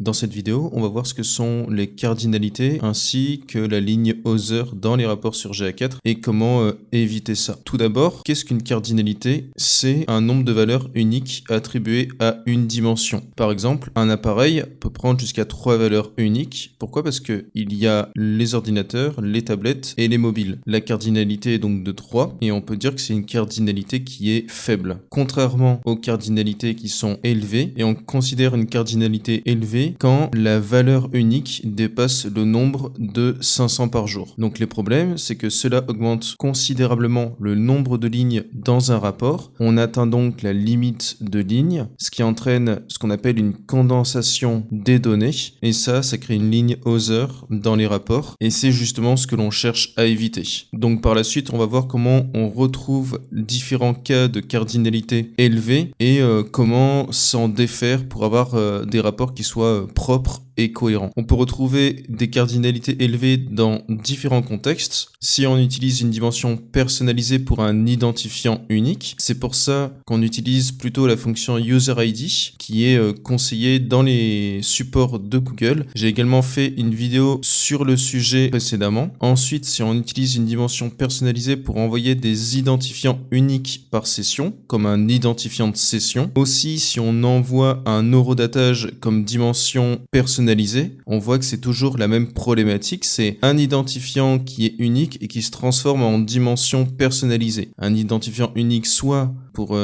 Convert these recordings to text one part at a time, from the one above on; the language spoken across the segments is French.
Dans cette vidéo, on va voir ce que sont les cardinalités ainsi que la ligne Other dans les rapports sur GA4 et comment éviter ça. Tout d'abord, qu'est-ce qu'une cardinalité? C'est un nombre de valeurs uniques attribuées à une dimension. Par exemple, un appareil peut prendre jusqu'à 3 valeurs uniques. Pourquoi? Parce qu'il y a les ordinateurs, les tablettes et les mobiles. La cardinalité est donc de 3 et on peut dire que c'est une cardinalité qui est faible. Contrairement aux cardinalités qui sont élevées, et on considère une cardinalité élevée quand la valeur unique dépasse le nombre de 500 par jour. Donc les problèmes, c'est que cela augmente considérablement le nombre de lignes dans un rapport. On atteint donc la limite de lignes, ce qui entraîne ce qu'on appelle une condensation des données, et ça crée une ligne Other dans les rapports, et c'est justement ce que l'on cherche à éviter. Donc par la suite, on va voir comment on retrouve différents cas de cardinalité élevée et comment s'en défaire pour avoir des rapports qui soient propres et cohérents. On peut retrouver des cardinalités élevées dans différents contextes. Si on utilise une dimension personnalisée pour un identifiant unique, c'est pour ça qu'on utilise plutôt la fonction UserID qui est conseillée dans les supports de Google. J'ai également fait une vidéo sur le sujet précédemment. Ensuite, si on utilise une dimension personnalisée pour envoyer des identifiants uniques par session, comme un identifiant de session. Aussi, si on envoie un horodatage comme dimension personnalisée, on voit que c'est toujours la même problématique, c'est un identifiant qui est unique et qui se transforme en dimension personnalisée. Un identifiant unique soit pour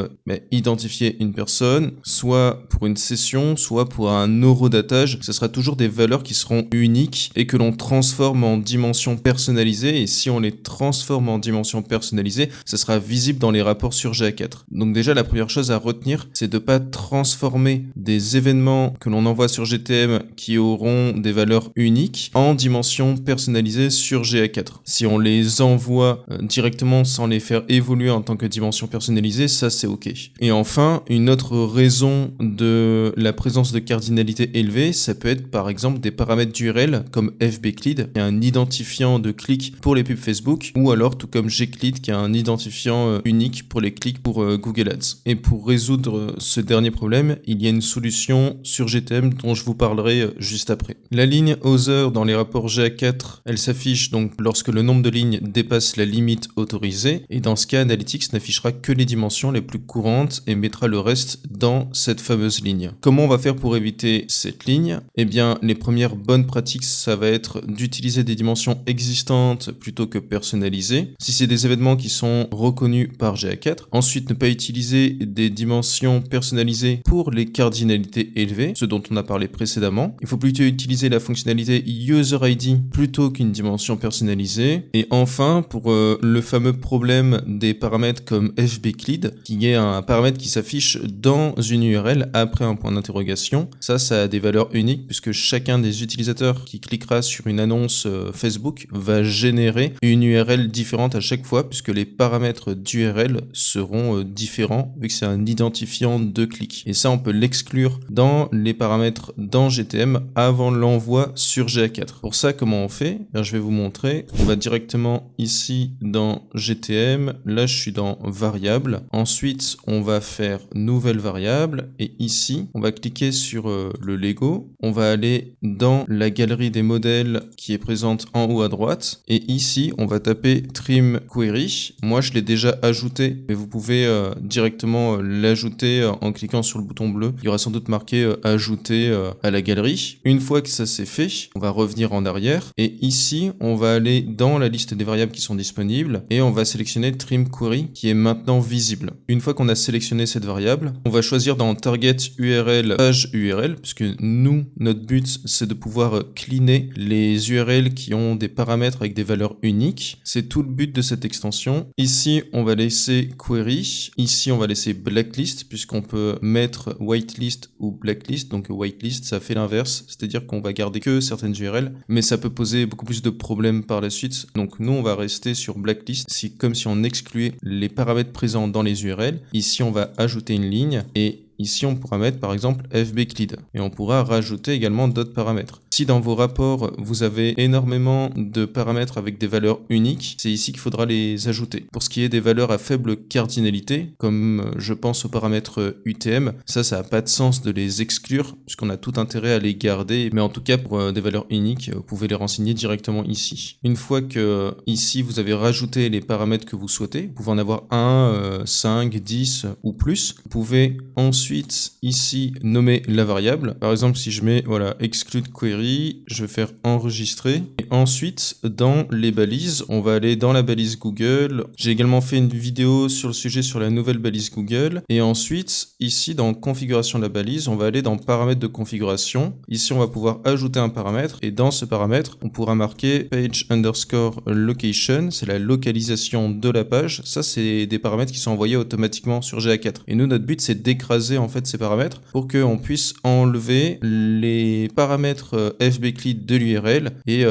identifier une personne, soit pour une session, soit pour un horodatage. Ce sera toujours des valeurs qui seront uniques et que l'on transforme en dimension personnalisée, et si on les transforme en dimension personnalisée, ça sera visible dans les rapports sur GA4. Donc déjà, la première chose à retenir, c'est de ne pas transformer des événements que l'on envoie sur GTM qui auront des valeurs uniques en dimension personnalisée sur GA4. Si on les envoie directement sans les faire évoluer en tant que dimension personnalisée, ça c'est ok. Et enfin, une autre raison de la présence de cardinalité élevée, ça peut être par exemple des paramètres d'URL comme FBCLID, qui est un identifiant de clic pour les pubs Facebook, ou alors tout comme GCLID, qui est un identifiant unique pour les clics pour Google Ads. Et pour résoudre ce dernier problème, il y a une solution sur GTM dont je vous parlerai juste après. La ligne Other dans les rapports GA4, elle s'affiche donc lorsque le nombre de lignes dépasse la limite autorisée, et dans ce cas, Analytics n'affichera que les dimensions les plus courantes et mettra le reste dans cette fameuse ligne. Comment on va faire pour éviter cette ligne? Eh bien, les premières bonnes pratiques, ça va être d'utiliser des dimensions existantes plutôt que personnalisées, si c'est des événements qui sont reconnus par GA4. Ensuite, ne pas utiliser des dimensions personnalisées pour les cardinalités élevées, ce dont on a parlé précédemment. Il faut plutôt utiliser la fonctionnalité UserID plutôt qu'une dimension personnalisée. Et enfin, pour le fameux problème des paramètres comme FBCLID, qui est un paramètre qui s'affiche dans une URL après un point d'interrogation. Ça a des valeurs uniques puisque chacun des utilisateurs qui cliquera sur une annonce Facebook va générer une URL différente à chaque fois puisque les paramètres d'URL seront différents vu que c'est un identifiant de clic. Et ça, on peut l'exclure dans les paramètres dans GTM avant l'envoi sur GA4. Pour ça, comment on fait? Je vais vous montrer. On va directement ici dans GTM. Là, je suis dans variable. Ensuite, on va faire nouvelle variable et ici, on va cliquer sur le Lego. On va aller dans la galerie des modèles qui est présente en haut à droite et ici, on va taper trim query. Moi, je l'ai déjà ajouté, mais vous pouvez directement l'ajouter en cliquant sur le bouton bleu. Il y aura sans doute marqué ajouter à la galerie. Une fois que ça c'est fait, on va revenir en arrière et ici, on va aller dans la liste des variables qui sont disponibles et on va sélectionner trim query qui est maintenant visible. Une fois qu'on a sélectionné cette variable, on va choisir dans target URL page URL puisque nous, notre but, c'est de pouvoir cleaner les URL qui ont des paramètres avec des valeurs uniques. C'est tout le but de cette extension. Ici, on va laisser query. Ici, on va laisser blacklist puisqu'on peut mettre whitelist ou blacklist. Donc whitelist, ça fait l'inverse, c'est-à-dire qu'on va garder que certaines URL, mais ça peut poser beaucoup plus de problèmes par la suite. Donc nous, on va rester sur blacklist, comme si on excluait les paramètres présents dans les URL. Ici, on va ajouter une ligne et ici, on pourra mettre par exemple FBCLID et on pourra rajouter également d'autres paramètres. Si dans vos rapports, vous avez énormément de paramètres avec des valeurs uniques, c'est ici qu'il faudra les ajouter. Pour ce qui est des valeurs à faible cardinalité, comme je pense aux paramètres UTM, ça n'a pas de sens de les exclure, puisqu'on a tout intérêt à les garder, mais en tout cas pour des valeurs uniques, vous pouvez les renseigner directement ici. Une fois que ici vous avez rajouté les paramètres que vous souhaitez, vous pouvez en avoir 1, 5, 10 ou plus. Vous pouvez ensuite ici nommer la variable. Par exemple, si je mets voilà exclude query, je vais faire enregistrer. Et ensuite, dans les balises, on va aller dans la balise Google. J'ai également fait une vidéo sur le sujet sur la nouvelle balise Google. Et ensuite, ici dans configuration de la balise, on va aller dans paramètres de configuration. Ici, on va pouvoir ajouter un paramètre. Et dans ce paramètre, on pourra marquer page underscore location. C'est la localisation de la page. Ça, c'est des paramètres qui sont envoyés automatiquement sur GA4. Et nous, notre but, c'est d'écraser en fait ces paramètres pour qu'on puisse enlever les paramètres FBCLI de l'URL et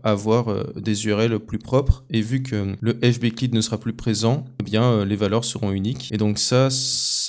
avoir des URL plus propres. Et vu que le FBCLI ne sera plus présent, eh bien les valeurs seront uniques. Et donc ça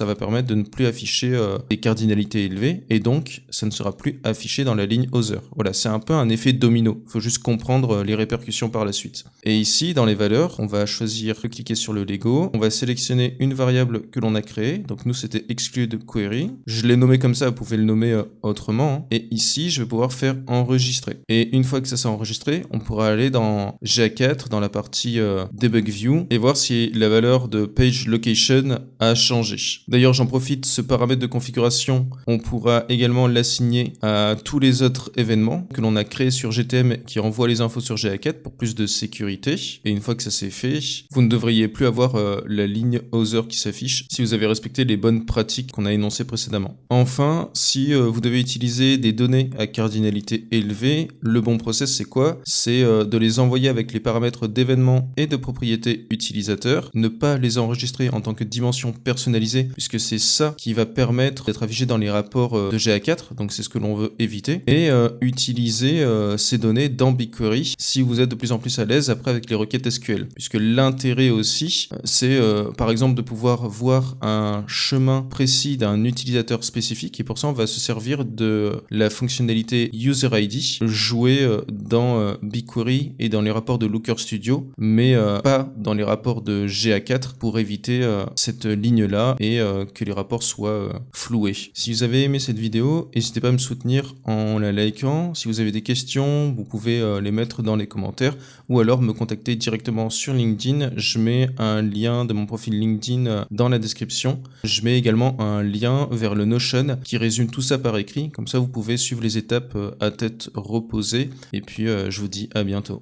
va permettre de ne plus afficher des cardinalités élevées et donc ça ne sera plus affiché dans la ligne other. Voilà, c'est un peu un effet domino. Il faut juste comprendre les répercussions par la suite. Et ici, dans les valeurs, on va choisir de cliquer sur le Lego. On va sélectionner une variable que l'on a créée. Donc nous, c'était exclude query. Je l'ai nommé comme ça, vous pouvez le nommer autrement. Hein. Et ici, je vais pouvoir faire enregistrer. Et une fois que ça s'est enregistré, on pourra aller dans GA4, dans la partie debug view et voir si la valeur de page location a changé. D'ailleurs, j'en profite, ce paramètre de configuration, on pourra également l'assigner à tous les autres événements que l'on a créés sur GTM qui envoient les infos sur GA4 pour plus de sécurité. Et une fois que ça s'est fait, vous ne devriez plus avoir la ligne other qui s'affiche si vous avez respecté les bonnes pratiques qu'on a énoncées précédemment. Enfin, si vous devez utiliser des données à cardinalité élevée, le bon process c'est quoi? C'est de les envoyer avec les paramètres d'événements et de propriété utilisateur, ne pas les enregistrer en tant que dimension personnalisée puisque c'est ça qui va permettre d'être affiché dans les rapports de GA4, donc c'est ce que l'on veut éviter, et utiliser ces données dans BigQuery si vous êtes de plus en plus à l'aise après avec les requêtes SQL, puisque l'intérêt aussi c'est par exemple de pouvoir voir un chemin précis d'un utilisateur spécifique et pour ça on va se servir de la fonctionnalité User ID jouée dans BigQuery et dans les rapports de Looker Studio, mais pas dans les rapports de GA4 pour éviter cette ligne là et que les rapports soient floués. Si vous avez aimé cette vidéo, n'hésitez pas à me soutenir en la likant. Si vous avez des questions, vous pouvez les mettre dans les commentaires ou alors me contacter directement sur LinkedIn. Je mets un lien de mon profil LinkedIn dans la description. Je mets également un lien vers le Notion qui résume tout ça par écrit. Comme ça, vous pouvez suivre les étapes à tête reposée. Et puis, je vous dis à bientôt.